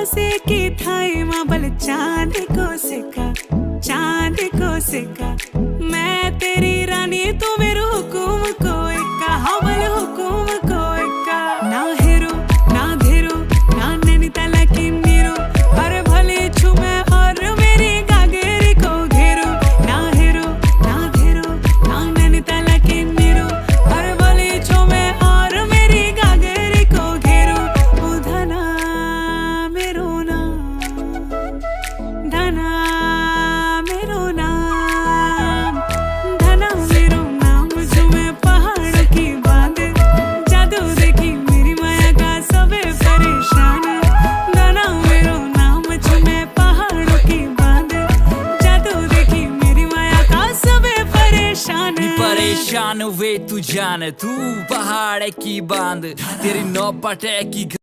से की थाई माबल चांद को सिक्का मैं तेरी रानी तू मेरू हुकुम को इक्का हवल हुकुम को इक्का ना हेरो ना धेरो ना नैनीताल की नीरो अरे भले छू मैं और मेरी गागेरी को घेरो ना हेरो ना धेरो ना नैनीताल की नीरो अरे भले छू मैं और मेरी गागेरी को घेरो ओ धना मेरो नाम धना मेरो नाम धना मेरो नाम जो मैं पहाड़ों की बांध जादू देखी मेरी माया का सबे परेशान धना मेरो नाम जो मैं पहाड़ों की बांध जादू देखी मेरी माया का सबे परेशान परेशान वे तू जान तू पहाड़ की बांध तेरी नौपटे की